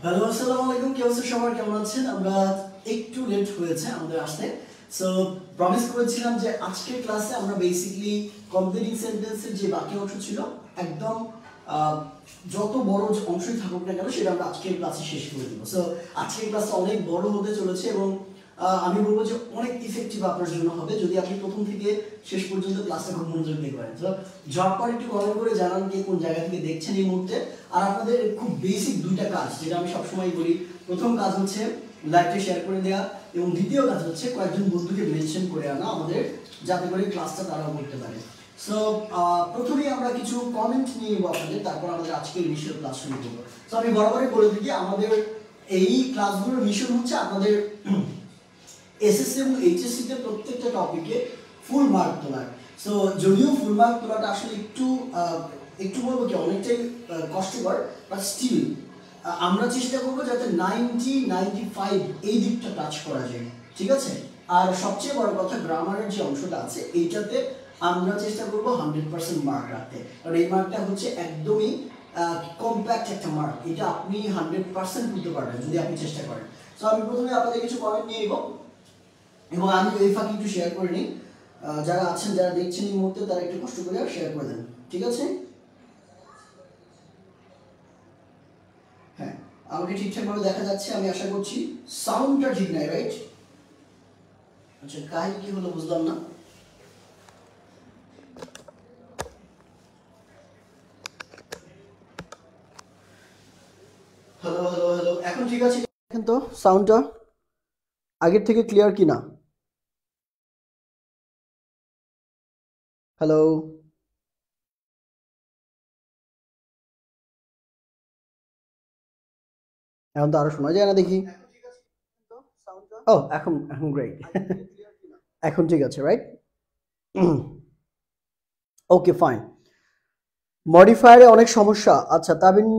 Hello আসসালামু আলাইকুম, কি অবস্থা সবার, কেমন আছেন? আমরা একটু লেট হয়েছে আমাদের আসতে, সো প্রমিস করেছিলাম যে আজকের ক্লাসে আমরা বেসিক্যালি কমপ্লিটিং সেন্টেন্সের যে বাকি অংশ ছিল একদম যত বড় অংশই থাকুক না কেন সেটা আমরা আজকের ক্লাসে শেষ করে দেবো। সো আজকের ক্লাসটা অনেক বড় হতে চলেছে এবং আমি বলবো যে অনেক ইফেক্টিভ আপনার জন্য হবে যদি আপনি প্রথম থেকে শেষ পর্যন্ত ক্লাসটা খুব মনোযোগ দিয়ে করেন। তো জব করে একটু কমেন্ট করে জানান কে কোন জায়গা থেকে দেখছেন এই মুহূর্তে। আর আপনাদের খুব বেসিক দুইটা কাজ যেটা আমি সবসময় বলি, প্রথম কাজ হচ্ছে লাইভটা শেয়ার করে দেওয়া এবং দ্বিতীয় কাজ হচ্ছে কয়েকজন বন্ধুকে মেনশন করে আনা আমাদের, যাতে করে ক্লাসটা তারাও করতে পারে। সো প্রথমেই আমরা কিছু কমেন্ট নিয়ে নেবো আপনাদের, তারপর আমাদের আজকের মিশন ক্লাস শুরু করবো। সো আমি বরাবরই বলে দিই আমাদের এই ক্লাসগুলোর মিশন হচ্ছে আপনাদের এসএসসি এবং এইচএসসি তে প্রত্যেকটা টপিকে ফুল মার্ক তোলার। সো যদিও ফুল মার্ক তোলাটা আসলে একটু বলবো কি অনেকটাই কষ্টকর, বাট স্টিল আমরা চেষ্টা করবো যাতে 90-95 এই দিকটা টাচ করা যায়, ঠিক আছে? আর সবচেয়ে বড় কথা গ্রামারের যে অংশটা আছে এইটাতে আমরা চেষ্টা করবো 100% মার্ক রাখতে, কারণ এই মার্কটা হচ্ছে একদমই কম্প্যাক্ট একটা মার্ক, এটা আপনি 100% তুলতে পারবেন যদি আপনি চেষ্টা করেন। সো আমি প্রথমে আপনাদের কিছু কমেন্ট নিয়ে নিব এবং আমি এই ফাঁকে একটু শেয়ার করে নিই, যারা আছেন যারা দেখছেন এই মুহূর্তে তারা একটু কষ্ট করে শেয়ার করে দেন, ঠিক আছে? হ্যাঁ, আমাকে ঠিকঠাকভাবে দেখা যাচ্ছে আমি আশা করছি। সাউন্ডটা ঠিক নাই, রাইট? আচ্ছা, কাহিনী কি হলো বুঝলাম না। হ্যালো হ্যালো হ্যালো, এখন ঠিক আছে? দেখেন তো সাউন্ডটা আগের থেকে ক্লিয়ার কিনা। হ্যালো, এখন তো আরো শোনা যায় না দেখি। ও এখন এখন গ্রেট। এখন ঠিক আছে, রাইট? Okay fine. মডিফায়ারে অনেক সমস্যা। আচ্ছা, তানমিন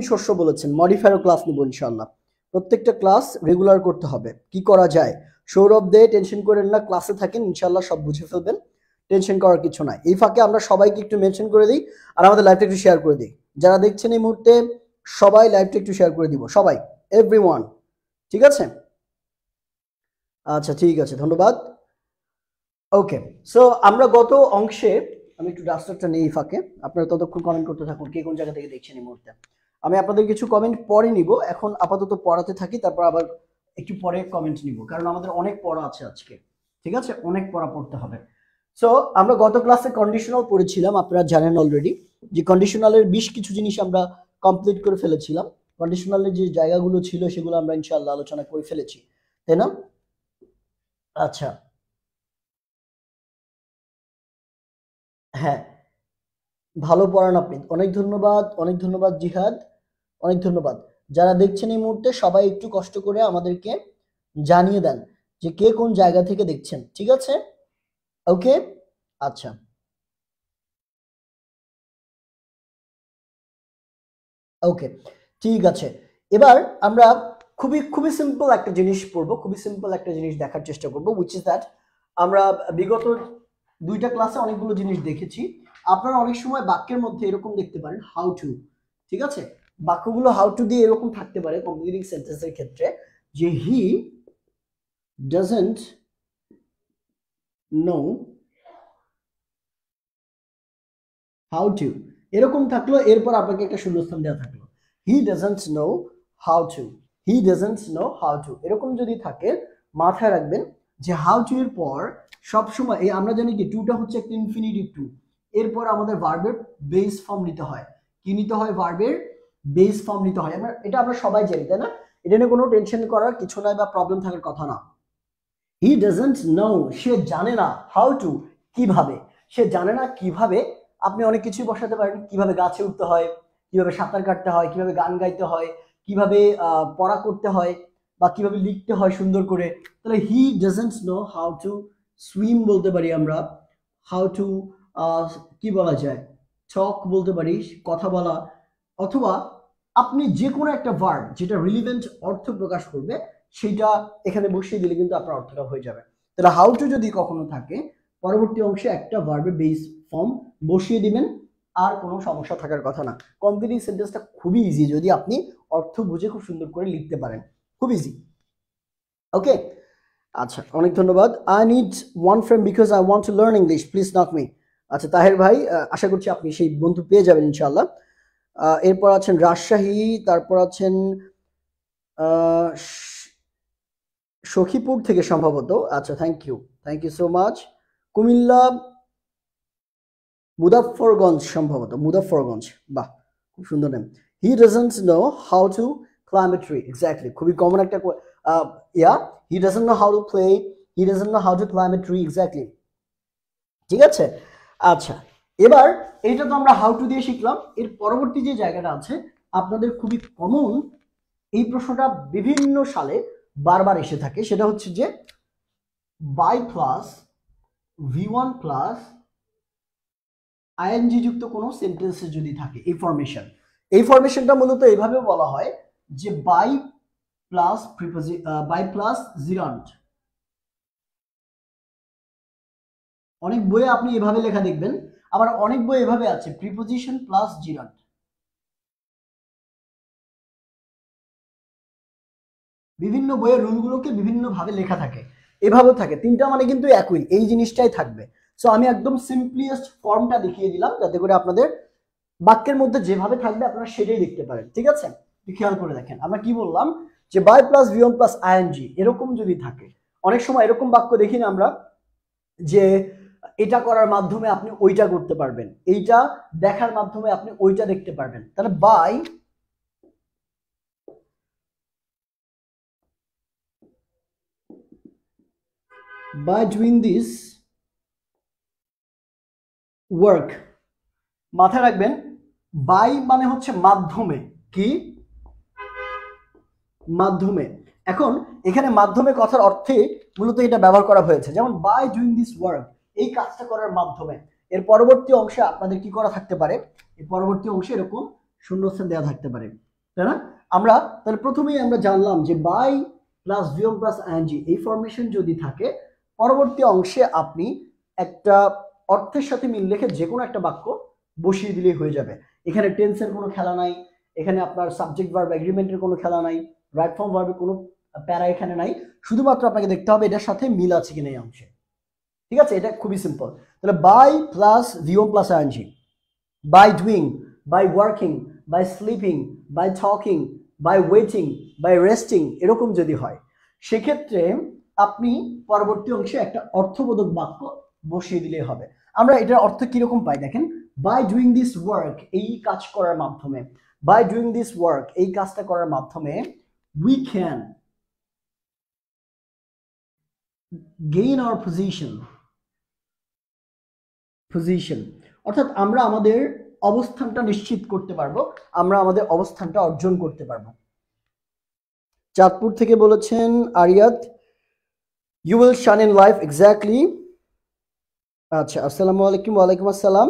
শস্য বলেছেন মডিফায়ারও ক্লাস নিব ইনশাআল্লাহ। প্রত্যেকটা ক্লাস রেগুলার করতে হবে। কি করা যায়? সৌরভ দে টেনশন করেন না, ক্লাসে থাকেন ইনশাআল্লাহ সব বুঝে ফেলবেন, টেনশন করার কিছু নাই। এই ফাঁকে আমরা সবাইকে একটু মেনশন করে দিই আর আমাদের লাইভটা একটু শেয়ার করে দিই। যারা দেখছেন এই মুহূর্তে সবাই লাইভটা একটু শেয়ার করে দিব, সবাই, এভরিওয়ান, ঠিক আছে? আচ্ছা ঠিক আছে, ধন্যবাদ। ওকে, সো আমরা গত অংশে, আমি একটু ডাস্টারটা নেই ফাঁকে, আপনারা ততক্ষণ কমেন্ট করতে থাকুন কে কোন জায়গা থেকে দেখছেন এই মুহূর্তে। আমি আপনাদের কিছু কমেন্ট পরে নিব, এখন আপাতত পড়াতে থাকি, তারপর আবার একটু পরে কমেন্ট নিব, কারণ আমাদের অনেক পড়া আছে আজকে, ঠিক আছে? অনেক পড়া পড়তে হবে। সো আমরা গত ক্লাসে কন্ডিশনাল পড়েছিলাম, আপনারা জানেন অলরেডি যে কন্ডিশনালের বেশ কিছু জিনিস আমরা কমপ্লিট করে ফেলেছিলাম। কন্ডিশনালের যে জায়গাগুলো ছিল সেগুলো আমরা ইনশাআল্লাহ আলোচনা করে ফেলেছি, তাই না? আচ্ছা, হ্যাঁ, ভালো পড়ান আপনি, অনেক ধন্যবাদ, অনেক ধন্যবাদ জিহাদ, অনেক ধন্যবাদ। যারা দেখছেন এই মুহূর্তে সবাই একটু কষ্ট করে আমাদেরকে জানিয়ে দেন যে কে কোন জায়গা থেকে দেখছেন, ঠিক আছে? ওকে, আচ্ছা ওকে, ঠিক আছে। এবার আমরা খুবই খুবই সিম্পল একটা জিনিস পড়বো, খুবই সিম্পল একটা জিনিস দেখার চেষ্টা করবো, উইচ ইজ দ্যাট আমরা বিগত দুইটা ক্লাসে অনেকগুলো জিনিস দেখেছি। আপনারা অনেক সময় বাক্যের মধ্যে এরকম দেখতে পারেন হাউ টু, ঠিক আছে? বাক্যগুলো হাউ টু দিয়ে এরকম থাকতে পারে কমপ্লিটিং সেন্টেন্সের ক্ষেত্রে, যে হি ডাজন্ট নো হাউ টু, এরকম থাকলো, এরপর আপনাকে একটা শূন্যস্থান দেওয়া থাকলো, হি doesn't know how two, he doesn't know how two, এরকম যদি থাকে মাথায় রাখবেন যে হাউ টু এর পর সবসময় এই আমরা জানি কি টুটা হচ্ছে একটা ইনফিনিটিভ টু, এরপর আমাদের ভার্বের বেস ফর্ম নিতে হয়। কি নিতে হয়? ভার্বের বেস ফর্ম নিতে হয়। আমরা সবাই জানি, তাই না? এটা নিয়ে কোনো টেনশন করার কিছু নাই বা প্রবলেম থাকার কথা না। হি ডাজন্ট নো, সে জানে না, হাউ টু, কিভাবে, সে জানে না কিভাবে। আপনি অনেক কিছুই বসাতে পারেন, কিভাবে গাছে উঠতে হয়, কিভাবে সাঁতার কাটতে হয়, কিভাবে গান গাইতে হয়, কিভাবে পড়া করতে হয়, বা কিভাবে লিখতে হয় সুন্দর করে। তাহলে হি doesn't know how to swim বলতে পারি আমরা, হাউ টু কি বলা যায়, টক বলতে পারি, কথা বলা, অথবা আপনি যে কোনো একটা ভার্ব যেটা রিলিভেন্ট অর্থ প্রকাশ করবে সেটা এখানে বসিয়ে দিলে কিন্তু আপনার অর্থটা হয়ে যাবে। তাহলে হাউ টু যদি কখনো থাকে পরবর্তী অংশে একটা ভার্বের বেস ফর্ম বসিয়ে দিবেন, আর কোনো সমস্যা থাকার কথা না। কমপ্লিটিং সেন্টেন্সটা খুবই ইজি যদি আপনি অর্থ বুঝে খুব সুন্দর করে লিখতে পারেন, খুব ইজি। ওকে, আচ্ছা অনেক ধন্যবাদ। I need one friend because I want to learn English, please knock me. আচ্ছা তাহের ভাই, আশা করছি আপনি সেই বন্ধু পেয়ে যাবেন ইনশাআল্লাহ। এরপর আছেন রাজশাহী, তারপর আছেন সখীপুর থেকে সম্ভবত। আচ্ছা thank you so much. Comilla Muzaffarganj সম্ভবত, মুজাফফরগঞ্জ, বাহ খুব সুন্দর নাম। He doesn't know how to climb a tree, exactly খুবই কমন একটা he doesn't know how to play, he doesn't know how to climb a tree, exactly. ঠিক আছে, আচ্ছা এবার এইটা তো আমরা হাউ টু দিয়ে শিখলাম। এর পরবর্তী যে জায়গাটা আছে আপনাদের খুবই কমন, এই প্রশ্নটা বিভিন্ন সালে বারবার এসে থাকে, সেটা হচ্ছে যে by plus V1 plus ING যুক্ত কোনো সেন্টেন্সে যদি থাকে এই ফরমেশনটা মূলত এইভাবে বলা হয় যে বাই প্লাস জিরান্ট। অনেক বইয়ে আপনি এভাবে লেখা দেখবেন, আবার অনেক বই এভাবে আছে প্রিপোজিশন প্লাস জিরান্ট। বিভিন্ন বইয়ের রুলগুলোকে বিভিন্ন ভাবে লেখা থাকে, এভাবেও থাকে, তিনটা মানে কিন্তু একই, এই জিনিসটাই থাকবে। সো আমি একদম সিম্পলিয়েস্ট ফর্মটা দেখিয়ে দিলাম যাতে করে আপনাদের বাক্যের মধ্যে যেভাবে থাকবে আপনারা সেটাই দেখতে পারেন। ঠিক আছে, খেয়াল করে দেখেন আমরা কি বললাম, যে by plus V1 plus ING এরকম যদি থাকে, অনেক সময় এরকম বাক্য দেখি না আমরা যে এটা করার মাধ্যমে আপনি ওইটা করতে পারবেন, এইটা দেখার মাধ্যমে আপনি ওইটা দেখতে পারবেন। তাহলে by doing this work, মাথায় রাখবেন বাই মানে হচ্ছে মাধ্যমে, কি মাধ্যমে। এখন এখানে মাধ্যমে কথার অর্থে মূলত এটা ব্যবহার করা হয়েছে, যেমন বাই ডুইং দিস ওয়ার্ক, এই কাজটা করার মাধ্যমে। এর পরবর্তী অংশে আপনাদের কি করা থাকতে পারে, এই পরবর্তী অংশে এরকম শূন্যস্থান দেওয়া থাকতে পারে, তাই না? আমরা তাহলে প্রথমেই আমরা জানলাম যে by plus V1 plus ING এই ফরমেশন যদি থাকে, পরবর্তী অংশে আপনি একটা অর্থের সাথে মিল রেখে যে কোনো একটা বাক্য বসিয়ে দিলেই হয়ে যাবে। এখানে টেন্সের কোনো খেলা নাই, এখানে আপনার সাবজেক্ট ভার্ব এগ্রিমেন্টের কোনো খেলা নাই, রাইট ফর্ম ভার্বের কোনো প্যারা এখানে নাই, শুধুমাত্র আপনাকে দেখতে হবে এটার সাথে মিল আছে কিনা এই অংশে। ঠিক আছে, এটা খুবই সিম্পল। তাহলে by plus V1 plus ING, by doing, by working, by sleeping, by talking, by waiting, by resting, এরকম যদি হয় সেক্ষেত্রে আপনি পরবর্তী অংশে একটা অর্থবোধক বাক্য বসিয়ে দিলেই হবে। আমরা এটার অর্থ কিরকম পাই দেখেন, বাই ডুইং দিস ওয়ার্ক, এই কাজ করার মাধ্যমে, বাই ডুইং দিস ওয়ার্ক, এই কাজটা করার মাধ্যমে we can gain our position, অর্থাৎ আমরা আমাদের অবস্থানটা নিশ্চিত করতে পারবো, আমরা আমাদের অবস্থানটা অর্জন করতে পারবো। চাঁদপুর থেকে বলেছেন আরিয়াত, you will shine in life, exactly। আচ্ছা আসসালামু আলাইকুম। ওয়ালাইকুম আসসালাম।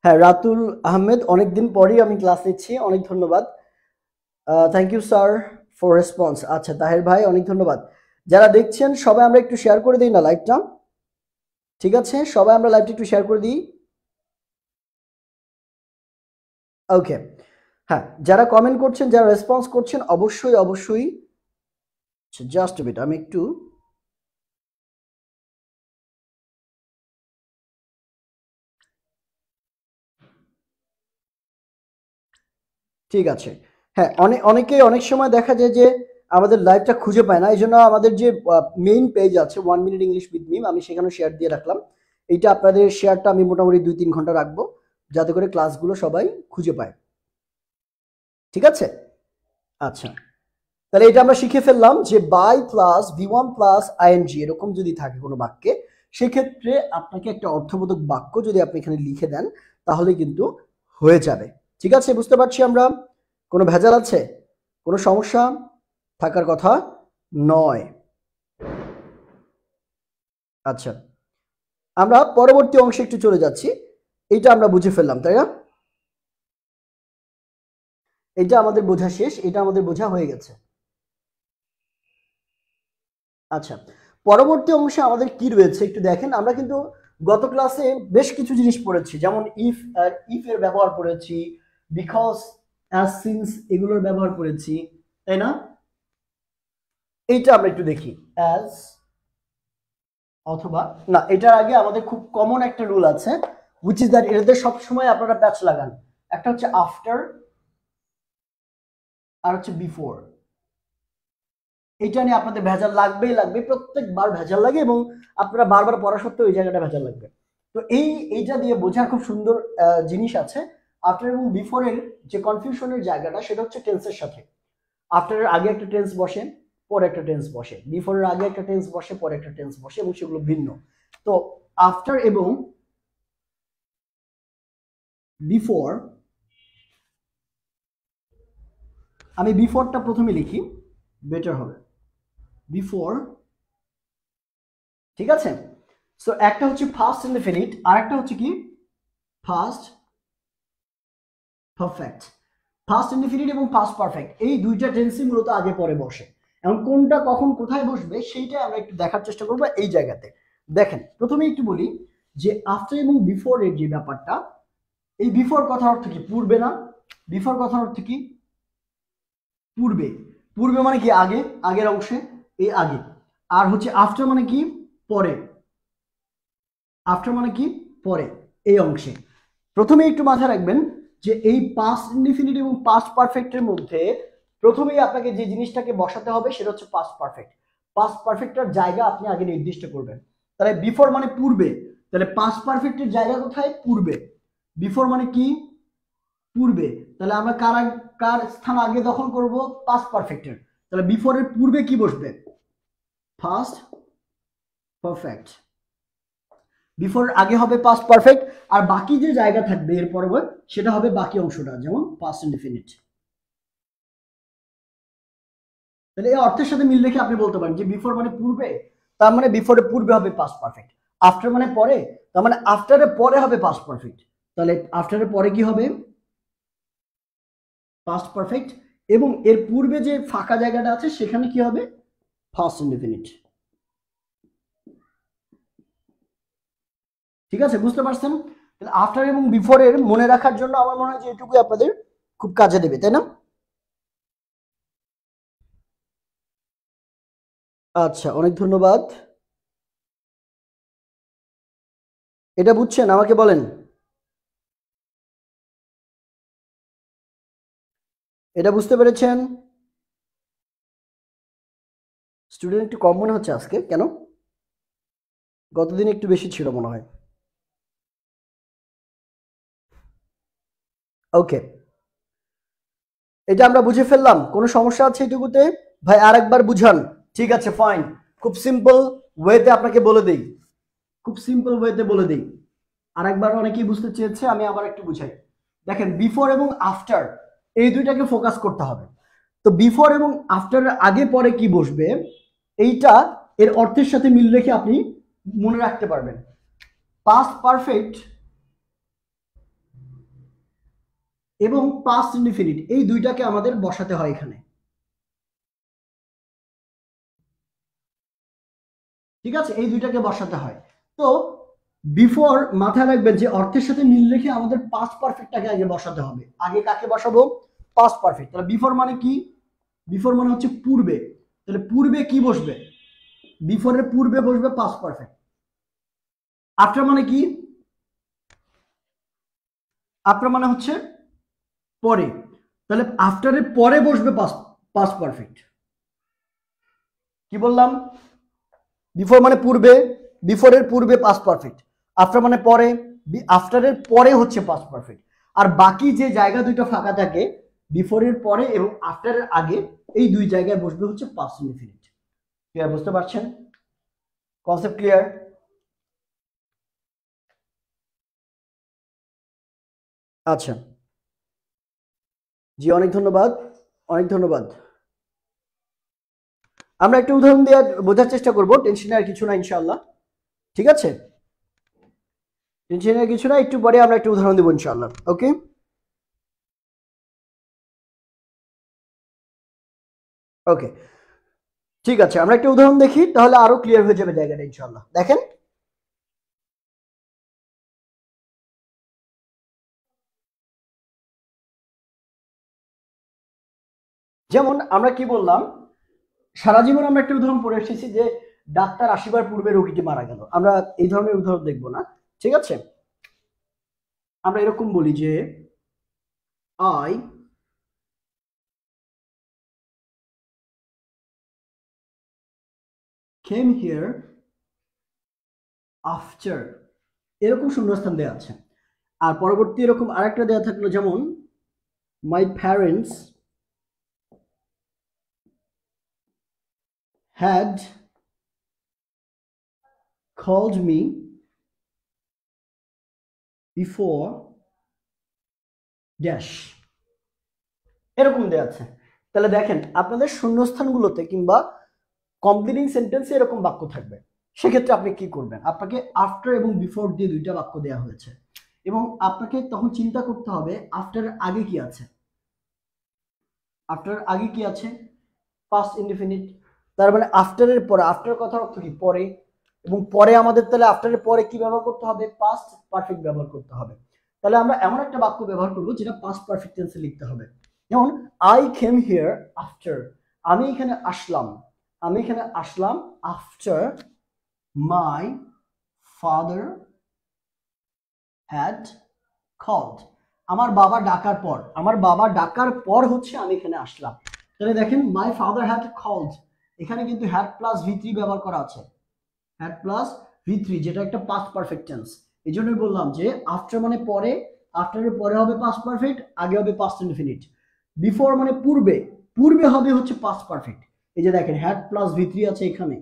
হ্যাঁ রাতুল আহমেদ, অনেকদিন পরেই আমি ক্লাস নিচ্ছি, অনেক ধন্যবাদ। Thank you sir for response. আচ্ছা তাহের ভাই অনেক ধন্যবাদ। যারা দেখছেন সবাই আমরা একটু শেয়ার করে দিই না লাইভটা, ঠিক আছে সবাই আমরা লাইভটা একটু শেয়ার করে দিই। ওকে, হ্যাঁ যারা কমেন্ট করছেন, যারা রেসপন্স করছেন, অবশ্যই অবশ্যই জাস্ট বিট আমি একটু ঠিক আছে। হ্যাঁ অনেকে অনেক সময় দেখা যায় যে আমাদের লাইভটা খুঁজে পায় না, এই জন্য আমাদের যে মেইন পেজ আছে 1 মিনিট ইংলিশ উইথ মিম, আমি সেখানে শেয়ার দিয়ে রাখলাম। এইটা আপনাদের শেয়ারটা আমি মোটামুটি 2-3 ঘন্টা রাখবো যাতে করে ক্লাসগুলো সবাই খুঁজে পায়, ঠিক আছে? আচ্ছা তাহলে এটা আমরা শিখে ফেললাম যে by plus V1 plus ING এরকম যদি থাকে কোনো বাক্যে, সেক্ষেত্রে আপনাকে একটা অর্থবোধক বাক্য যদি আপনি এখানে লিখে দেন তাহলে কিন্তু হয়ে যাবে। ঠিক আছে, বুঝতে পারছি আমরা? কোনো ভেজাল আছে, কোনো সমস্যা থাকার কথা নয়। আচ্ছা আমরা পরবর্তী অংশে একটু চলে যাচ্ছি। এইটা আমরা বুঝে ফেললাম, তাই না? এটা আমাদের বোঝা শেষ, এটা আমাদের বোঝা হয়ে গেছে। আচ্ছা পরবর্তী অংশে আমাদের কি রয়েছে একটু দেখেন। আমরা কিন্তু গত ক্লাসে বেশ কিছু জিনিস পড়েছি, যেমন ইফ আর ইফ এর ব্যবহার পড়েছি, বিকজ, অ্যাজ, সিন্স এগুলোর ব্যবহার পড়েছি, তাই না? এইটা আমরা একটু দেখি, অ্যাজ অথবা না, এটার আগে আমাদের খুব কমন একটা রুল আছে, which is that এটাতে সবসময় আপনারা প্যাচ লাগান। একটা হচ্ছে আফটার আর হচ্ছে বিফোর। এটা নিয়ে আপনাদের ভেজাল লাগবে, প্রত্যেকবার ভেজাল লাগে এবং আপনারা বারবার পড়া সত্ত্বেও এই জায়গাটা ভেজাল লাগবে। তো এইটা দিয়ে বোঝার খুব সুন্দর জিনিস আছে। আফটার এবং বিফোরের যে কনফিউশনের জায়গাটা সেটা হচ্ছে টেন্সের সাথে। আফটারের আগে একটা টেন্স বসে, পরে একটা টেন্স বসে, বিফোরের আগে একটা টেন্স বসে, পরে একটা টেন্স বসে, এবং সেগুলো ভিন্ন। তো আফটার এবং বিফোর, আমি বিফোরটা প্রথমে লিখি, বেটার হবে, বিফোর, ঠিক আছে? সো একটা হচ্ছে ফার্স্ট ইনডেফিনিট আর একটা হচ্ছে কি ফার্স্ট পারফেক্ট। ফার্স্ট ইনডেফিনিট এবং ফার্স্ট পারফেক্ট এই দুইটা টেন্সই মূলত আগে পরে বসে, এবং কোনটা কখন কোথায় বসবে সেইটা আমরা একটু দেখার চেষ্টা করবো এই জায়গাতে। দেখেন, প্রথমে একটু বলি যে আফটার এবং বিফোর এর যে ব্যাপারটা, এই বিফোর কথার অর্থ কি? পূর্বে না? বিফোর কথার অর্থ কি? পূর্বে। পূর্বে মানে কি? আগে, আগের অংশে, এই আগে। আর হচ্ছে আফটার মানে কি? পরে। আফটার মানে কি? পরে, এই অংশে। প্রথমে একটু মাথায় রাখবেন যে এই পাস্ট ইনডিফিনিট এবং পাস্ট পারফেক্টের মধ্যে প্রথমেই আপনাকে যে জিনিসটাকে বসাতে হবে সেটা হচ্ছে পাস্ট পারফেক্ট। পাস্ট পারফেক্টের জায়গা আপনি আগে নির্দিষ্ট করবেন। তাহলে বিফোর মানে পূর্বে, তাহলে পাস্ট পারফেক্টের জায়গা কোথায়? পূর্বে। বিফোর মানে কি? পূর্বে। তাহলে আমরা কার স্থান আগে দখল করব? পাস্ট পারফেক্টের। তাহলে বিফোরের পূর্বে কি বসবে? First perfect. বিফোর আগে হবে পাস্ট পারফেক্ট, আর বাকি যে জায়গা থাকবে এর পরে সেটা হবে বাকি অংশটা, যেমন পাস্ট ইনডিফিনিট। তাহলে এই অর্থের সাথে মিল রেখে আপনি বলতে পারেন যে বিফোর মানে পূর্বে, তার মানে বিফোরের পূর্বে হবে পাস্ট পারফেক্ট। আফটার মানে পরে, তার মানে আফটারের পরে হবে পাস্ট পারফেক্ট। তাহলে আফটারের পরে কি হবে? Past perfect. এবং এর পূর্বে যে ফাঁকা জায়গাটা আছে সেখানে কি হবে? First indefinite. ঠিক আছে, বুঝতে পারছেন? তাহলে আফটার এবং বিফোরের মনে রাখার জন্য আমার মনে হয় যে এটুকুই আপনাদের খুব কাজে দেবে, তাই না? আচ্ছা, অনেক ধন্যবাদ। এটা বুঝছেন? আমাকে বলেন। এটা বুঝতে পেরেছেন? স্টুডেন্ট একটু কম মনে হচ্ছে আজকে, কেন? গতদিন একটু বেশি ছিল মনে হয়। ওকে, এটা আমরা বুঝে ফেললাম। কোনো সমস্যা আছে এটুকুতে? ভাই আরেকবার বুঝান। ঠিক আছে, ফাইন। খুব সিম্পল ওয়েতে আপনাকে বলে দেই, খুব সিম্পল ওয়েতে বলে দেই। আরেকবার অনেকেই বুঝতে চেয়েছে, আমি আবার একটু বুঝাই। দেখেন, বিফোর এবং আফটার এই দুইটাকে ফোকাস করতে হবে। তো বিফোর এবং আফটারের আগে পরে কি বসবে এইটা এর অর্থের সাথে মিল রেখে আপনি মনে রাখতে পারবেন। পাস্ট পারফেক্ট এবং পাস্ট ইনডিফিনিট এই দুইটাকে আমাদের বসাতে হয় এখানে। ঠিক আছে, এই দুইটাকে বসাতে হয়। তো বিফোর মাথায় রাখবেন যে অর্থের সাথে মিল রেখে আমাদের পাস্ট পারফেক্টটাকে আগে বসাতে হবে। আগে কাকে বসাবো? Past perfect. তাহলে বিফোর মানে কি? বিফোর মানে হচ্ছে পূর্বে। তাহলে পূর্বে কি বসবে? বিফোরের পূর্বে বসবে পাস্ট পারফেক্ট। আফটার মানে কি? আফটার মানে হচ্ছে পরে। তাহলে আফটারের পরে বসবে পাস্ট পারফেক্ট। কি বললাম? বিফোর মানে পূর্বে, বিফোরের পূর্বে পাস্ট পারফেক্ট। আফটার মানে পরে, আফটারের পরে হচ্ছে পাস্ট পারফেক্ট। আর বাকি যে জায়গা দুইটা ফাঁকা থাকে বিফোরের পরে এবং আফটারের আগে, এই দুই জায়গায় বসবে হচ্ছে পাস্ট ইনডিফিনিট। ক্লিয়ার? বুঝতে পারছেন? Concept clear? আচ্ছা, জি, অনেক ধন্যবাদ, অনেক ধন্যবাদ। আমরা একটা উদাহরণ দিয়ে বোঝার চেষ্টা করব, টেনশনের আর কিছু না ইনশাআল্লাহ। ঠিক আছে, টেনশনের কিছু না, একটু পরে আমরা একটা উদাহরণ দেবো ইনশাআল্লাহ। ওকে, ওকে, ঠিক আছে, আমরা একটা উদাহরণ দেখি, তাহলে আরো ক্লিয়ার হয়ে যাবে জায়গাটা ইনশাআল্লাহ। দেখেন, যেমন আমরা কি বললাম, সারা জীবন আমরা একটা উদাহরণ পড়ে এসেছি যে ডাক্তার আসিবার পূর্বে রোগীটি মারা গেল। আমরা এই ধরনের উদাহরণ দেখবো না, ঠিক আছে? আমরা এরকম বলি যে আই came here after, এরকম শূন্যস্থান দেওয়া আছে। আর পরবর্তী এরকম আরেকটা দেওয়া থাকলো, যেমন my parents had called me before dash, এরকম দেওয়া আছে। তাহলে দেখেন আপনাদের শূন্যস্থানগুলোতে কিংবা কমপ্লিটিং সেন্টেন্সে এরকম বাক্য থাকবে। সেক্ষেত্রে আপনি কি করবেন, আপনাকে আফটার এবং বিফোর দিয়ে দুইটা বাক্য দেওয়া হয়েছে এবং আপনাকে তখন চিন্তা করতে হবে আফটার আগে কি আছে। আফটার আগে কি আছে? Past indefinite. তার মানে আফটারের পরে, আফটার কথার অর্থ কি? পরে। এবং পরে আমাদের তাহলে আফটারের পরে কি ব্যবহার করতে হবে? পাস্ট পারফেক্ট ব্যবহার করতে হবে। তাহলে আমরা এমন একটা বাক্য ব্যবহার করব যেটা পাস্ট পারফেক্ট টেন্সে লিখতে হবে। যেমন আই কেম হিয়ার আফটার, আমি এখানে আসলাম, আমি এখানে আসলাম after my father had called, আমার বাবা ডাকার পর, আমার বাবা ডাকার পর হচ্ছে আমি এখানে আসলাম। তাহলে দেখেন মাই ফাদার হ্যাড কল্ড, এখানে কিন্তু হ্যাড প্লাস ভি3 ব্যবহার করা আছে, হ্যাড প্লাস ভি3, যেটা একটা পাস্ট পারফেক্ট টেন্স। এই জন্যই বললাম যে আফটার মানে পরে, আফটারের পরে হবে পাস্ট পারফেক্ট, আগে হবে পাস্ট ইনফিনিট। বিফোর মানে পূর্বে, পূর্বে হবে হচ্ছে পাস্ট পারফেক্ট। এই যে দেখেন হ্যাড প্লাস ভি3 আছে এখানে,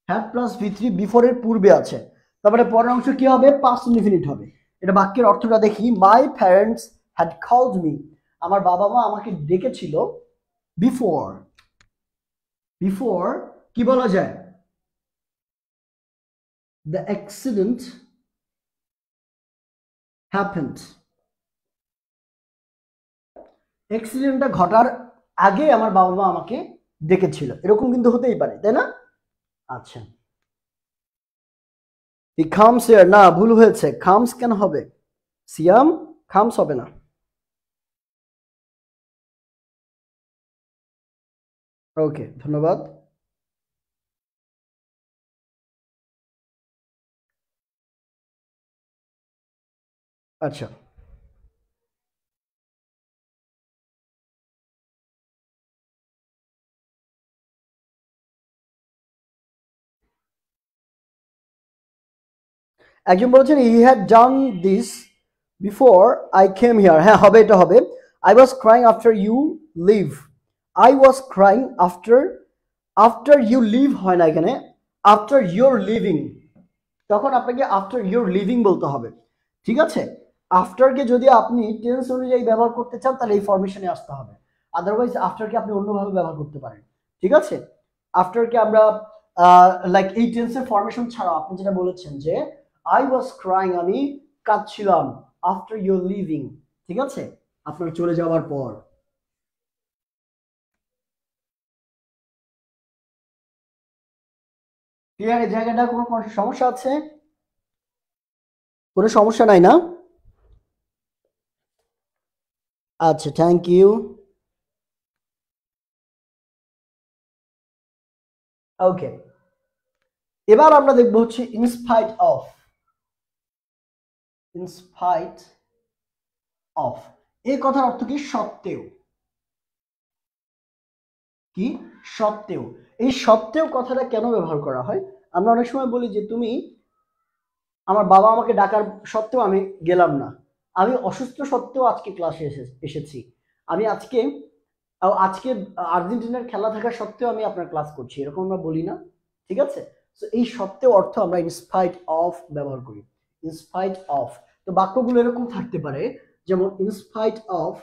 হ্যাড প্লাস ভি3 বিফোরের পূর্বে আছে, তারপরে পরের অংশ কি হবে? পাস্ট ইনফিনিট হবে। এটা বাক্যের অর্থটা দেখি, my parents had called me, আমার বাবা মা আমাকে ডেকেছিল বিফোর, বিফোর কি বলা যায়? The accident happened, অ্যাক্সিডেন্টটা ঘটার আগে আমার বাবা মা আমাকে ডেকেছিল, এরকম কিন্তু হতেই পারে, তাই না? আচ্ছা, হি কামস হিয়ার, না ভুল হয়েছে, কামস কেন হবে? সিয়াম কামস হবে না। ওকে, ধন্যবাদ। আচ্ছা, একজন বলেছেন he had done this before I came here, হ্যাঁ হবে, এটা হবে। I was crying after you leave, I was crying after, after you leave হয় না এখানে, আফটার ইউর লিভিং, তখন আপনাকে আফটার ইউর লিভিং বলতে হবে, ঠিক আছে? আফটারকে যদি আপনি টেন্স অনুযায়ী ব্যবহার করতে চান তাহলে এই ফরমেশনে আসতে হবে, আদারওয়াইজ আফটারকে আপনি অন্যভাবে ব্যবহার করতে পারেন, ঠিক আছে? আফটারকে আমরা লাইক এই টেন্সের ফরমেশন ছাড়াও আপনি যেটা বলেছেন যে আই ওয়াজ ক্রাইং, আমি কাঁদছিলাম, আফটার ইউর লিভিং, ঠিক আছে, আপনার চলে যাওয়ার পর। ক্লিয়ার? এই জায়গাটা কোনো সমস্যা আছে? কোনো সমস্যা নাই না? আচ্ছা, থ্যাংক ইউ। ওকে, এবার আমরা দেখবো হচ্ছে ইনস্পাইট অফ, ইনস্পাইট অফ এই কথার অর্থ কি? সত্ত্বেও, কি? সত্ত্বেও। এই সত্ত্বেও কথাটা কেন ব্যবহার করা হয়? আমরা অনেক সময় বলি যে তুমি, আমার বাবা আমাকে ডাকার সত্ত্বেও আমি গেলাম না, আমি অসুস্থ সত্ত্বেও আজকে ক্লাসে এসেছি, আমি আজকে আজকে আর্জেন্টিনার খেলা থাকা সত্ত্বেও আমি আপনার ক্লাস করছি, এরকম আমরা বলি না? ঠিক আছে, তো এই সত্ত্বেও অর্থ আমরা ইনস্পাইট অফ ব্যবহার করি, ইনস্পাইট অফ। তো বাক্যগুলো এরকম থাকতে পারে, যেমন in spite of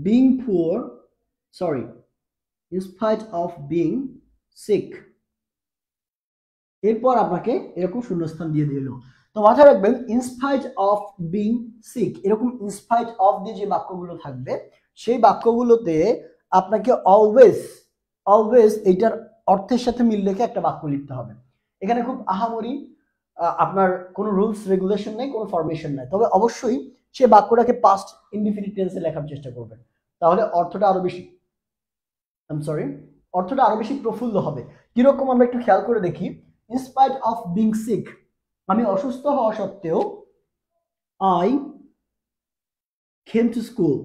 being poor, sorry, in spite of being sick, এরপর আপনাকে এরকম শূন্যস্থান দিয়ে দিল। তো মাথায় রাখবেন ইনস্পাইট অফ বিং সিক, এরকম ইনস্পাইট অফ দিয়ে যে বাক্যগুলো থাকবে সেই বাক্যগুলোতে আপনাকে অলওয়েজ, অলওয়েজ এইটার অর্থের সাথে মিল রেখে একটা বাক্য লিখতে হবে। এখানে খুব আহামরি আপনার কোনো রুলস রেগুলেশন নেই, কোনো ফরমেশন নেই, তবে অবশ্যই সে বাক্যটাকে পাস্ট ইনডিফিনিট টেন্সে লেখার চেষ্টা করবেন, তাহলে অর্থটা আরো বেশি অর্থটা আরো বেশি প্রফুল্ল হবে। কিরকম আমরা একটু খেয়াল করে দেখি। In spite of being sick, আমি অসুস্থ হওয়া সত্ত্বেও, আই কেম টু স্কুল।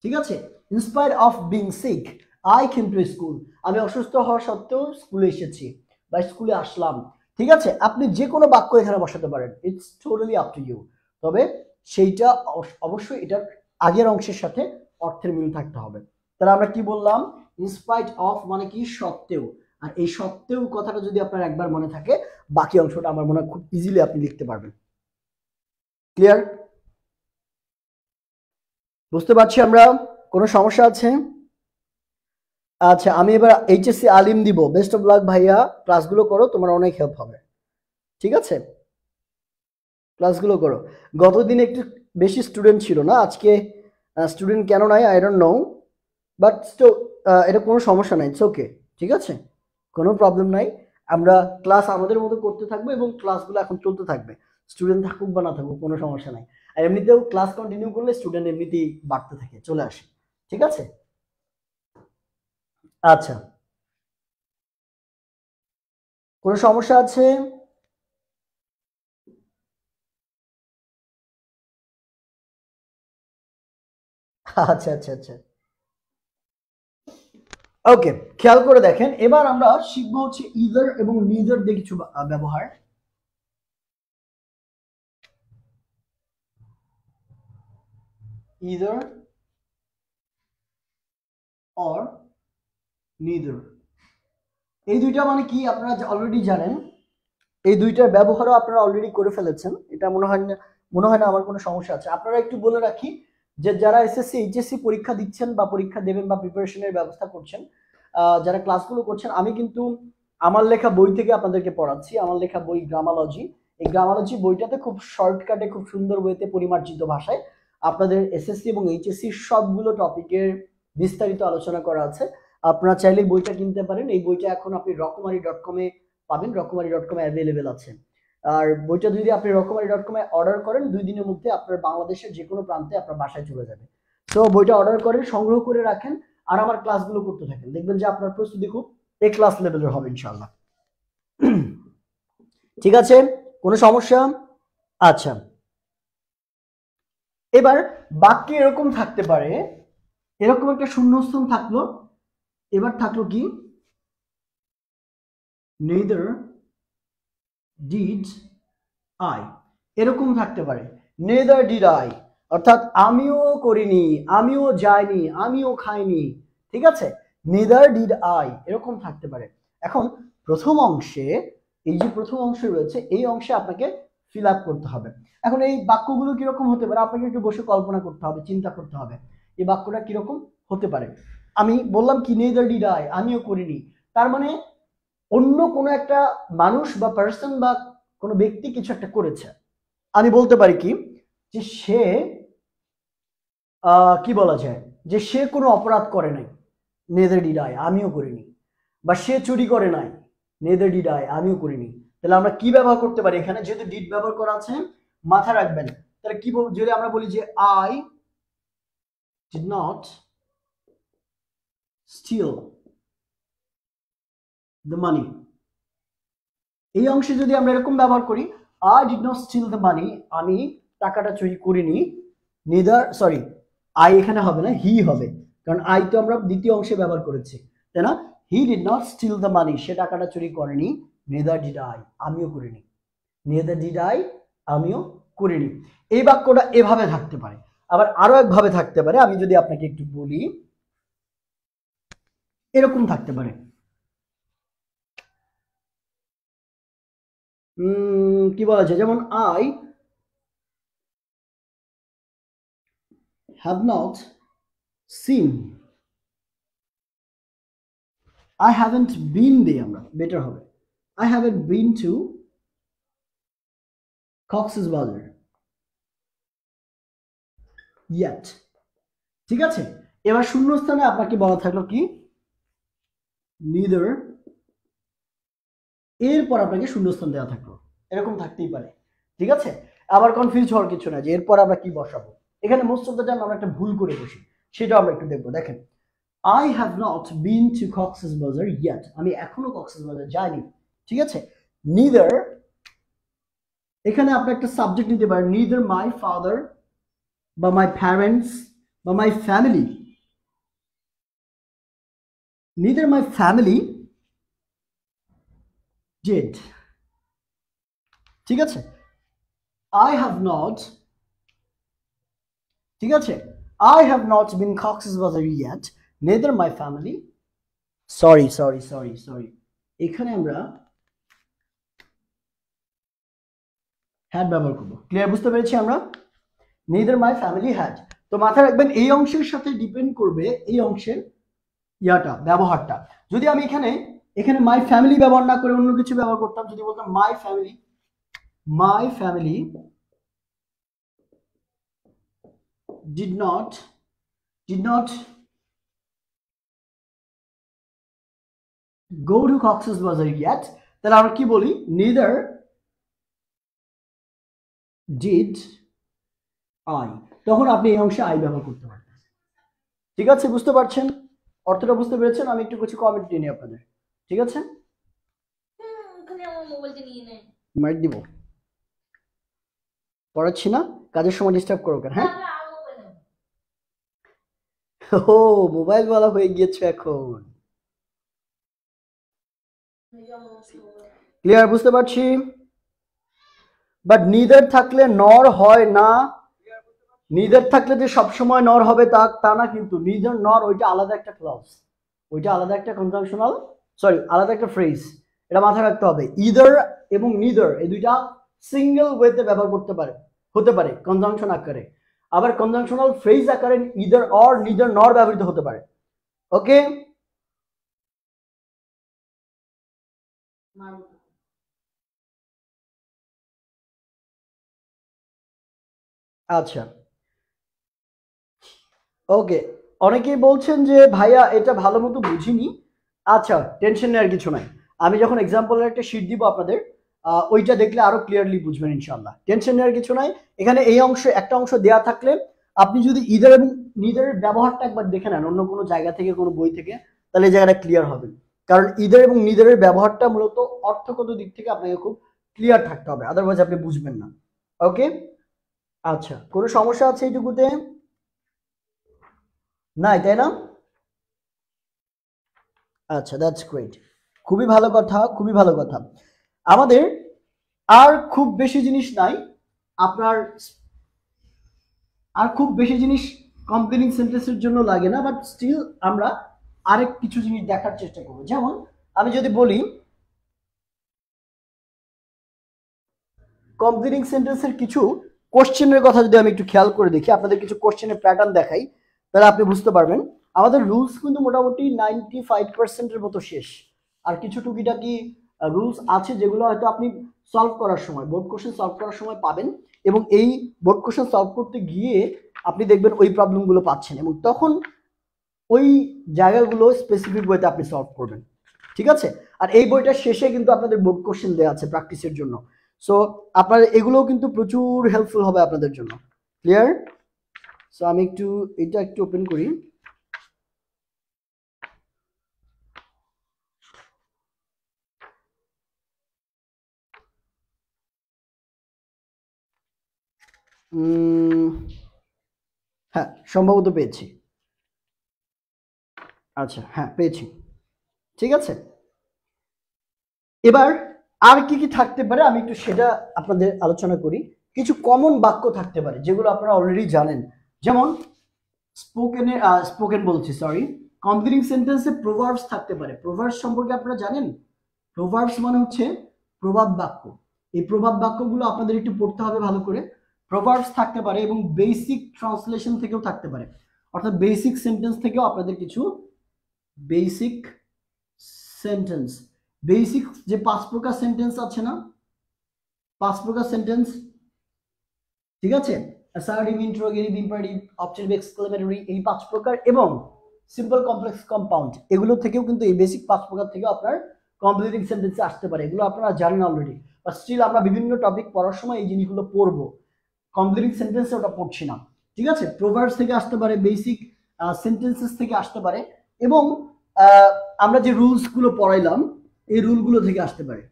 ঠিক আছে, in spite of being sick I came to school, আমি অসুস্থ হওয়া সত্ত্বেও স্কুলে এসেছি বা স্কুলে আসলাম। ঠিক আছে, আপনি যে কোনো বাক্য এখানে বসাতে পারেন, it's totally up to you. তবে সেইটা অবশ্যই এটার আগের অংশের সাথে অর্থের মিল থাকতে হবে। তাহলে আমরা কি বললাম, ইনস্পাইট অফ মানে কি সত্ত্বেও, আর এই সত্ত্বেও কথাটা যদি আপনার একবার মনে থাকে, বাকি অংশটা আমার মনে হয় খুব ইজিলি আপনি লিখতে পারবেন। ক্লিয়ার? বুঝতে পারছি আমরা? কোনো সমস্যা আছে? আচ্ছা, আমি এবার এইচএসসি আলিম দিব। বেস্ট অফ লাক ভাইয়া, ক্লাসগুলো করো, তোমার অনেক হেল্প হবে। ঠিক আছে, ক্লাসগুলো করো। গতদিন একটু বেশি স্টুডেন্ট ছিল না, আজকে স্টুডেন্ট কেন নাই I don't know, but still এটা কোনো সমস্যা নাই, ইটস ওকে। ঠিক আছে, কোনো প্রবলেম নাই। আমরা ক্লাস আমাদের মতো করতে থাকবো এবং ক্লাসগুলো এখন চলতে থাকবে, স্টুডেন্ট থাকুক বা না থাকুক কোনো সমস্যা নাই। আর এমনিতেও ক্লাস কন্টিনিউ করলে স্টুডেন্ট এমনিতেই বাড়তে থাকে, চলে আসে। ঠিক আছে, আচ্ছা, কোনো সমস্যা আছে? আচ্ছা আচ্ছা আচ্ছা, ওকে, খেয়াল করে দেখেন। এবার আমরা শিখবো হচ্ছে ইদার এবং নিদার দিয়ে কিছু ব্যবহার। ইদার অর নিদার, এই দুইটা মানে কি আপনারা অলরেডি জানেন, এই দুইটার ব্যবহারও আপনারা অলরেডি করে ফেলেছেন, এটা মনে হয় না আমার কোনো সমস্যা আছে। আপনারা একটু বলে রাখি যে যারা এসএসসি এইচএসসি পরীক্ষা দিচ্ছেন বা পরীক্ষা দেবেন বা প্রিপারেশনের ব্যবস্থা করছেন, যারা ক্লাসগুলো করছেন, আমি কিন্তু আমার লেখা বই থেকে আপনাদেরকে পড়াচ্ছি। আমার লেখা বই গ্রামালজি, এই গ্রামালজি বইটাতে খুব শর্টকাটে, খুব সুন্দর বইতে পরিমার্জিত ভাষায় আপনাদের এসএসসি এবং এইচএসসি সবগুলো টপিকের বিস্তারিত আলোচনা করা আছে। আপনারা চাইলে বইটা কিনতে পারেন। এই বইটা এখন আপনি রকমারি.com-এ পাবেন, রকমারি.com অ্যাভেলেবেল আছে। আর বইটা যদি আপনি রকমারি.com অর্ডার করেন, 2 দিনের মধ্যে আপনার বাংলাদেশের যে কোনো প্রান্তে আপনার বাসায় চলে যাবে। তো বইটা অর্ডার করেন, সংগ্রহ করে রাখেন, আর আমার ক্লাসগুলো করতে থাকেন, দেখবেন যে আপনার প্রস্তুতি খুব এ ক্লাস লেভেলের হবে ইনশাআল্লাহ। ঠিক আছে, কোনো সমস্যা? আচ্ছা, এবার বাক্যে এরকম থাকতে পারে, এরকম একটা শূন্যস্থান থাকলো, এবার থাকলো কি, neither did I, এরকম থাকতে পারে। neither did I অর্থাৎ আমিও করিনি, আমিও যাইনি, আমিও খাইনি। ঠিক আছে, neither did I এরকম থাকতে পারে। এখন প্রথম অংশে, এই যে প্রথম অংশ রয়েছে, এই অংশে আপনাকে ফিল আপ করতে হবে। এখন এই বাক্যগুলো কিরকম হতে পারে আপনাকে একটু বসে কল্পনা করতে হবে, চিন্তা করতে হবে এই বাক্যটা কিরকম হতে পারে। আমি বললাম কি, neither did I, আমিও করিনি, তার মানে অন্য কোনো একটা মানুষ বা পার্সন বা কোনো ব্যক্তি কিছু একটা করেছে। আমি বলতে পারি কি, যে সে কি বলা যায়, যে সে কোনো অপরাধ করে নাই, neither did I, আমিও করিনি। বা সে চুরি করে নাই, neither did I, আমিও করিনি। তাহলে আমরা কি ব্যবহার করতে পারি এখানে, যেহেতু ডিড ব্যবহার করা আছে, মাথায় রাখবেন। তাহলে কি যদি আমরা বলি যে I did not steal the money, এই অংশে যদি আমরা এরকম ব্যবহার করি, I did not steal the money, আমি টাকাটা চুরি করিনি, I এখানে হবে না, হি হবে, কারণ I তো আমরা দ্বিতীয় অংশে ব্যবহার করেছি, তাই না? He did not steal the money, সে টাকাটা চুরি করেনি। নেদার ডিড আই, আমিও করিনি। নেদার ডিড আই, আমিও করিনি। এই বাক্যটা এভাবে থাকতে পারে, আবার আরো একভাবে থাকতে পারে। আমি যদি আপনাকে একটু বলি, এরকম থাকতে পারে, কি বলা যায়, যেমন I have not seen, I haven't been there, আমরা বেটার হবে, I haven't been to Cox's Bazar yet। ঠিক আছে, এবার শূন্যস্থানে আপনাকে বলা থাকলো কি, neither, এরপর আপনাকে শূন্যস্থান দেওয়া থাকলো, এরকম থাকতেই পারে। ঠিক আছে, আবার কনফিউজ হওয়ার কিছু না যে এরপর আমরা কি বসাবো। এখানে মোস্ট অফ দ্য টাইম আমরা একটা ভুল করে বসি, সেটা আমরা একটু দেখবো। দেখেন, I have not been to Cox's Bazar yet, আমি এখনো কক্সেস বাজার যাইনি, ঠিক আছে। neither, এখানে আপনি একটা সাবজেক্ট নিতে পারেন, neither my father বা my parents বা my family, neither my family did, ঠিক আছে। I have not, ঠিক আছে, I have not been Cox's Bazar yet, neither my family, sorry, এখানে আমরা had ব্যবহার করব। ক্লিয়ার, বুঝতে পেরেছি আমরা? neither my family had, তো মাথায় রাখবেন এই অংশের সাথে ডিপেন্ড করবে এই অংশের ইয়াটা, ব্যবহারটা। যদি আমি এখানে my family ব্যবহার না করে অন্য কিছু ব্যবহার করতাম, যদি বলতাম my family did not go to Cox's Bazar yet, তাহলে আমরা কি বলি, neither did I, তখন আপনি এই অংশে I ব্যবহার করতে পারেন। ঠিক আছে, বুঝতে পারছেন? অর্থটা বুঝতে পেরেছেন? আমি একটু কিছু কমেন্ট নিয়ে নিই আপনাদের, ঠিক আছে? মাইট দিব, পড়াচ্ছি না, কাজের সময় ডিস্টার্ব করো কেন? হ্যাঁ, ও মোবাইল ওয়ালা হয়ে গিয়েছে এখন। ক্লিয়ার, বুঝতে পারছি। বাট নিদার থাকলে নর হয় না, নিদার থাকলে যে সবসময় নর হবে তা না কিন্তু। নিদার নর ওইটা আলাদা একটা ক্লজ, ওইটা আলাদা একটা কনজাংশনাল, সরি আলাদা একটা ফ্রেজ, এটা মাথায় রাখতে হবে। ইদার এবং নিদার এই দুইটা সিঙ্গেল ওয়েতে ব্যবহার হতে পারে কনজাংশন আকারে, আবার কনজাংশনাল ফ্রেজ আকারে ইদার অর নিদার নর ব্যবহৃত হতে পারে। ওকে, আচ্ছা ওকে। অনেকেই বলছেন যে ভাইয়া এটা ভালো মতো বুঝিনি। আচ্ছা, টেনশন নেওয়ার কিছু নাই, আমি যখন এক্সাম্পলের একটা শিট দিব আপনাদের, ওইটা দেখলে আরো ক্লিয়ারলি বুঝবেন ইনশাআল্লাহ। টেনশন নেওয়ার কিছু নাই। এখানে এই অংশে একটা অংশ দেয়া থাকলে আপনি যদি ইদার এবং নিদারের ব্যবহারটা একবার দেখে নেন অন্য কোনো জায়গা থেকে, কোনো বই থেকে, তাহলে এই জায়গাটা ক্লিয়ার হবে। কারণ ইদার এবং নিদারের ব্যবহারটা মূলত অর্থগত দিক থেকে আপনাকে খুব ক্লিয়ার থাকতে হবে, আদারওয়াইজ আপনি বুঝবেন না। ওকে, আচ্ছা, কোনো সমস্যা আছে এইটুকুতে? নাই, তাই না? আচ্ছা, দ্যাটস গ্রেট, খুবই ভালো কথা, খুবই ভালো কথা। আমাদের আর খুব বেশি জিনিস নাই, আপনার আর খুব বেশি জিনিস কমপ্লেনিং সেন্টেন্সের জন্য লাগে না, বাট স্টিল আমরা আরেক কিছু জিনিস দেখার চেষ্টা করব। যেমন আমি যদি বলি কমপ্লেনিং সেন্টেন্সের কিছু কোশ্চেনের কথা যদি আমি একটু খেয়াল করে দেখি, আপনাদের কিছু কোশ্চেনের প্যাটার্ন দেখাই, তাহলে আপনি বুঝতে পারবেন। আমাদের রুলস কিন্তু মোটামুটি 95% মতো শেষ, আর কিছু টুকিটাকি রুলস আছে যেগুলো হয়তো আপনি সলভ করার সময়, বোর্ড কোশ্চেন সলভ করার সময় পাবেন, এবং এই বোর্ড কোশ্চেন সলভ করতে গিয়ে আপনি দেখবেন ওই প্রবলেমগুলো পাচ্ছেন, এবং তখন ওই জায়গাগুলো স্পেসিফিক ওয়েতে আপনি সলভ করবেন, ঠিক আছে? আর এই বইটার শেষে কিন্তু আপনাদের বোর্ড কোশ্চেন দেওয়া আছে প্র্যাকটিসের জন্য, সো আপনার এগুলোও কিন্তু প্রচুর হেল্পফুল হবে আপনাদের জন্য। ক্লিয়ার? সো আমি এটা একটু ওপেন করি। হ্যাঁ, সম্ভবত পেয়েছি। আচ্ছা, হ্যাঁ পেয়েছি, ঠিক আছে। এবার আর কি কি থাকতে পারে আমি একটু সেটা আপনাদের আলোচনা করি। কিছু কমন বাক্য থাকতে পারে যেগুলো আপনারা অলরেডি জানেন, যেমন স্পোকেন বলছি, সরি, কমপ্লিটিং সেন্টেন্সে প্রোভার্বস থাকতে পারে। প্রোভার্বস সম্পর্কে আপনারা জানেন? প্রোভার্বস মানে হচ্ছে প্রবাদ বাক্য। এই প্রবাদ বাক্যগুলো আপনাদের একটু পড়তে হবে ভালো করে। প্রোভার্বস থাকতে পারে এবং বেসিক ট্রান্সলেশন থেকেও থাকতে পারে, অর্থাৎ বেসিক সেন্টেন্স থেকেও আপনাদের কিছু বেসিক সেন্টেন্স, বেসিক যে 5 প্রকার সেন্টেন্স আছে না, 5 প্রকার সেন্টেন্স, ঠিক আছে, assertive, interrogative, imperative, objective, exclamatory, এই 5 প্রকার, এবং সিম্পল, কমপ্লেক্স, কম্পাউন্ড, এগুলো থেকেও কিন্তু এই বেসিক 5 প্রকার থেকেও আপনার কমপ্লিটিং সেন্টেন্সে আসতে পারে। এগুলো আপনারা জানেন অলরেডি। বাট স্টিল আমরা বিভিন্ন টপিক পড়ার সময় এই জিনিসগুলো পড়বো, কমপ্লিটিং সেন্টেন্সে ওটা পড়ছি না, ঠিক আছে। প্রোভার্বস থেকে আসতে পারে, বেসিক সেন্টেন্সেস থেকে আসতে পারে, এবং আমরা যে রুলস গুলো পড়াইলাম এই রুলগুলো থেকে আসতে পারে।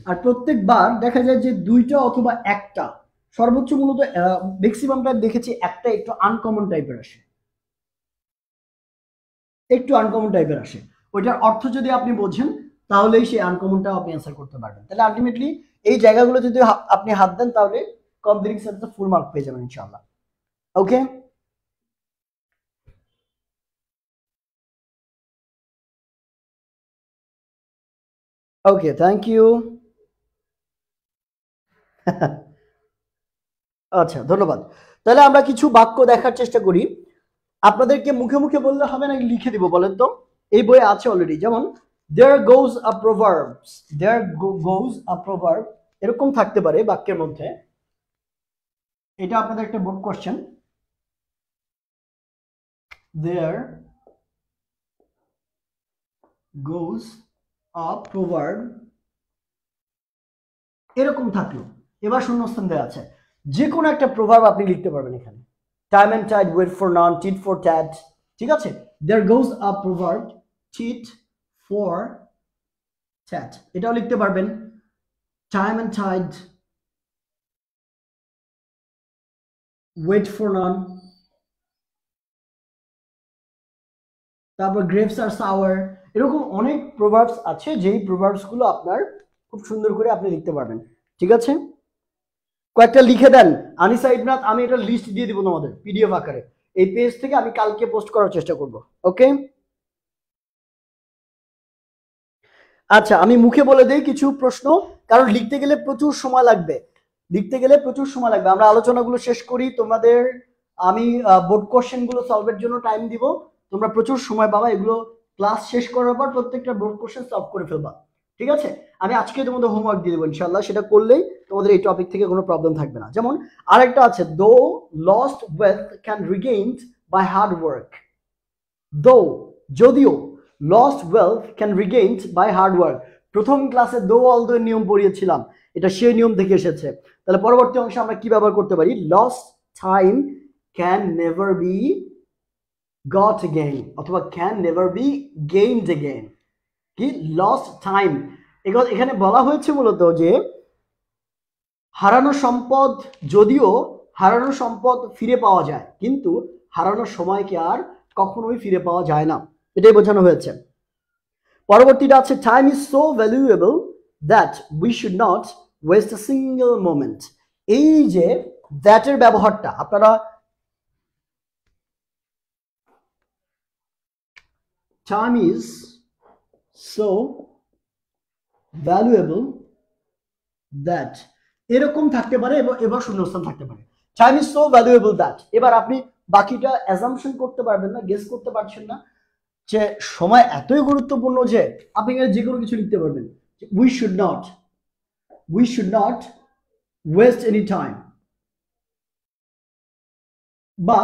আর প্রত্যেকবার দেখা যায় যে দুইটা অথবা একটা, সর্বোচ্চ মূলত ম্যাক্সিমাম টাইম দেখেছি একটা একটু আনকমন টাইপের আসে, একটু আনকমন টাইপের আসে। ওইটার অর্থ যদি আপনি বোঝেন তাহলেই সেই আনকমনটা আপনি অ্যান্সার করতে পারবেন। তাহলে আলটিমেটলি এই জায়গাগুলো যদি আপনি হাত দেন তাহলে কমপ্লিটিং সেন্টেন্সে ফুল মার্ক পেয়ে যাবেন ইনশাআল্লাহ। ওকে, ওকে, থ্যাংক ইউ। আচ্ছা, ধন্যবাদ। তাহলে আমরা কিছু বাক্য দেখার চেষ্টা করি। আপনাদেরকে মুখে মুখে বললে হবে না, লিখে দিব বলেন তো? এই বইয়ে আছে অলরেডি। যেমন there goes a proverbs, there goes a proverb, এরকম থাকতে পারে বাক্যের মধ্যে। এটা আপনাদের একটা board question. there goes a proverb, এরকম থাকলো। এবার শূন্যস্থান দেওয়া আছে, যে কোনো একটা প্রভাব আপনি লিখতে পারবেন এখানে। Time and tide wait for none, tit for tat, ঠিক আছে। there goes a proverb, tit for tat, এটাও লিখতে পারবেন। Time and tide wait for none, তারপর গ্রেপস আর সাওয়ার, এরকম অনেক প্রভাবস আছে যেই প্রভাবস গুলো আপনার খুব সুন্দর করে আপনি লিখতে পারবেন, ঠিক আছে। কয়েকটা লিখে দেন আনিসা ইবনাত, আমি এটা লিস্ট দিয়ে দিব তোমাদের পিডিএফ আকারে। এই পেজ থেকে আমি কালকে পোস্ট করার চেষ্টা করব। ওকে, আচ্ছা, আমি মুখে বলে দেই কিছু প্রশ্ন, কারণ লিখতে গেলে প্রচুর সময় লাগবে, লিখতে গেলে প্রচুর সময় লাগবে। আমরা আলোচনাগুলো শেষ করি, তোমাদের আমি বোর্ড কোশ্চেন গুলো সলভের জন্য টাইম দিব, তোমরা প্রচুর সময় পাবা। এগুলো ক্লাস শেষ করার পর প্রত্যেকটা বোর্ড কোশ্চেন সলভ করে ফেলবা, ঠিক আছে। আমি আজকে তোমাদের হোমওয়ার্ক দিয়ে দেবো ইনশাল্লাহ, সেটা করলেই তোমাদের এই টপিক থেকে কোনো প্রবলেম থাকবে না। যেমন আরেকটা আছে, though lost wealth can regained by hard work, though যদিও, lost wealth can regained by hard work. প্রথম ক্লাসে দো অল দো নিয়ম পড়িয়েছিলাম, এটা সেই নিয়ম থেকে এসেছে। তাহলে পরবর্তী অংশে আমরা কি ব্যবহার করতে পারি? Lost time can never be got again, অথবা can never be gained again. কি লস্ট টাইম, এখানে বলা হয়েছে মূলত যে হারানো সম্পদ, যদিও হারানো সম্পদ ফিরে পাওয়া যায়, কিন্তু হারানোর সময়কে আর কখনোই ফিরে পাওয়া যায় না, এটাই বোঝানো হয়েছে। পরবর্তীটা আছে, time is so valuable that we should not West a single moment. এই যে দ্যাটের ব্যবহারটা আপনারা, time is so valuable that, এরকম থাকতে পারে, এবার শূন্যস্থান থাকতে পারে। Time is so valuable that. এবার আপনি বাকিটা অ্যাজাম্পশন করতে পারবেন না, গেস করতে পারছেন না, যে সময় এতই গুরুত্বপূর্ণ যে আপনি যে কোনো কিছু লিখতে পারবেন। We should not waste any time, বা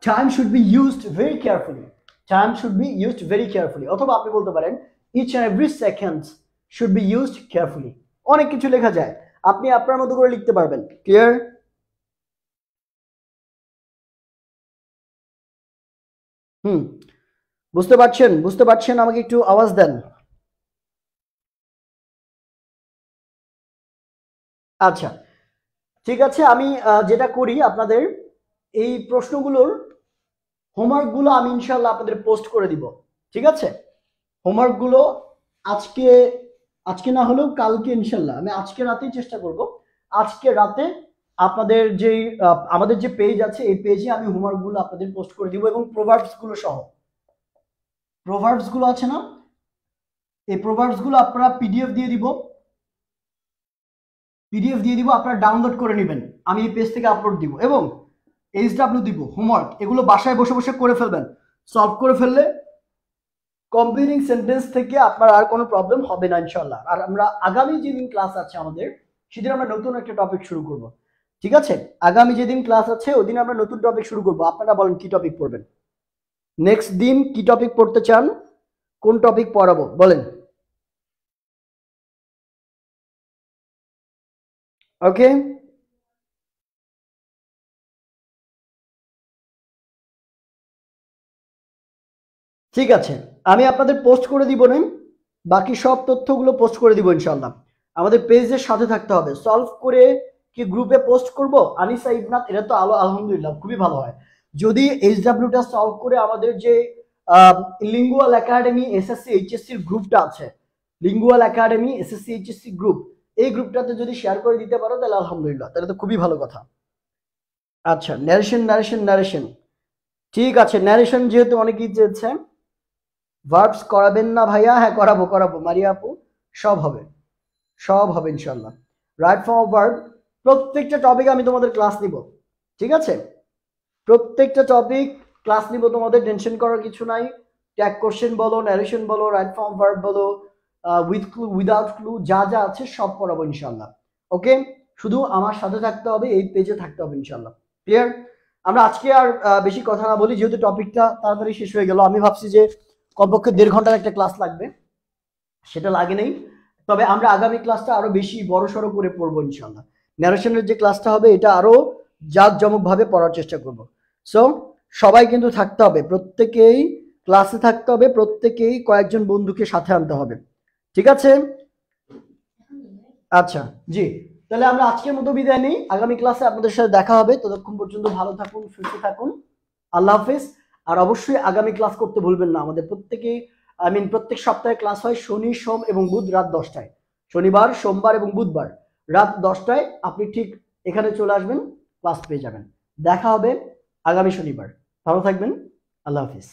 time should be used very carefully, time should be used very carefully. অথবা আপনি বলতে পারেন each and every second should be used carefully. অনেক কিছু লেখা যায়, আপনি আপনার মতো করে লিখতে পারবেন। ক্লিয়ার? বুঝতে পারছেন? আমাকে একটু আওয়াজ দেন। আচ্ছা, ঠিক আছে। আমি যেটা করি, আপনাদের এই প্রশ্নগুলোর হোমওয়ার্কগুলো আমি ইনশাল্লাহ আপনাদের পোস্ট করে দিব, ঠিক আছে। হোমওয়ার্কগুলো আজকে না হলেও কালকে ইনশাল্লাহ, আমি আজকে রাতেই চেষ্টা করব। আজকে রাতে আপনাদের যেই আমাদের যে পেজ আছে এই পেজে আমি হোমওয়ার্কগুলো আপনাদের পোস্ট করে দিব, এবং প্রভার্বসগুলো সহ, প্রভার্বসগুলো আছে না, এই প্রভার্বসগুলো আপনারা পিডিএফ দিয়ে দিব, আপনারা ডাউনলোড করে নেবেন, আমি এই পেজ থেকে আপলোড দিব, এবং এইচডব্লিউ দিব হোমওয়ার্ক। এগুলো বাসায় বসে বসে করে ফেলবেন, সলভ করে ফেললে কমপ্লিটিং সেন্টেন্স থেকে আপনার আর কোনো প্রবলেম হবে না ইনশাল্লাহ। আর আমরা আগামী যেদিন ক্লাস আছে আমাদের, সেদিন আমরা নতুন একটা টপিক শুরু করব, ঠিক আছে। আগামী যেদিন ক্লাস আছে ওই দিন আমরা নতুন টপিক শুরু করব। আপনারা বলেন কি টপিক পড়বেন, নেক্সট দিন কি টপিক পড়তে চান, কোন টপিক পড়াবো বলেন। ওকে, ঠিক আছে, আমি আপনাদের পোস্ট করে দিব না, বাকি সব তথ্যগুলো পোস্ট করে দিব ইনশাল্লাহ। আমাদের পেজের সাথে থাকতে হবে। সলভ করে কি গ্রুপে পোস্ট করব আনিসা ইবনাথ, এটা তো আলহামদুলিল্লাহ খুবই ভালো হয়। যদি এইচডব্লিউটা সলভ করে আমাদের যে লিঙ্গুয়াল একাডেমি এসএসসি এইচএসসি গ্রুপটা আছে, lingual academy SSC HSC group, এই গ্রুপটাতে যদি শেয়ার করে দিতে পারো তাহলে আলহামদুলিল্লাহ, তাহলে তো খুবই ভালো কথা। আচ্ছা, ন্যারেশন, ঠিক আছে, ন্যারেশন যেহেতু অনেকেই চেয়েছে, ভার্বস করাবেন না ভাইয়া? হ্যাঁ করাবো মারিয়া আপু, সব হবে ইনশাল্লাহ। রাইট ফর্ম অফ ভার্ব, প্রত্যেকটা টপিক আমি তোমাদের ক্লাস নিব, ঠিক আছে? প্রত্যেকটা টপিক ক্লাস নিব তোমাদের, টেনশন করার কিছু নাই। ট্যাগ কোশ্চেন বলো, ন্যারেশন বলো, রাইট ফর্ম ভার্ব বলো, উইথ ক্লু উইদাউট ক্লু, যা যা আছে সব পড়াবো ইনশাল্লাহ। ওকে, শুধু আমার সাথে থাকতে হবে, এই পেজে থাকতে হবে ইনশাল্লাহ। ক্লিয়ার? আমরা আজকে আর বেশি কথা না বলি, যেহেতু টপিকটা তাড়াতাড়ি শেষ হয়ে গেল। আমি ভাবছি যে কমপক্ষে 1.5 ঘন্টার একটা ক্লাস লাগবে, সেটা লাগে নেই। তবে আমরা আগামী ক্লাসটা আরো বেশি বড়সড় করে পড়বো ইনশাল্লাহ। ন্যারেশনের যে ক্লাসটা হবে এটা আরো জাঁকজমক ভাবে পড়ার চেষ্টা করব। সো সবাই কিন্তু থাকতে হবে, প্রত্যেকেই ক্লাসে থাকতে হবে, প্রত্যেকেই কয়েকজন বন্ধুকে সাথে আনতে হবে, ঠিক আছে? আচ্ছা, জি, তাহলে আমরা আজকের মতো বিদায় নিই। আগামী ক্লাসে আপনাদের সাথে দেখা হবে, ততক্ষণ পর্যন্ত ভালো থাকুন, সুস্থ থাকুন, আল্লাহ হাফিজ। আর অবশ্যই আগামী ক্লাস করতে ভুলবেন না। আমাদের প্রত্যেক সপ্তাহে ক্লাস হয় শনি, সোম এবং বুধ রাত 10টায়। শনিবার, সোমবার এবং বুধবার রাত 10টায় আপনি ঠিক এখানে চলে আসবেন, ক্লাস পেয়ে যাবেন। দেখা হবে আগামী শনিবার। ভালো থাকবেন, আল্লাহ হাফিজ।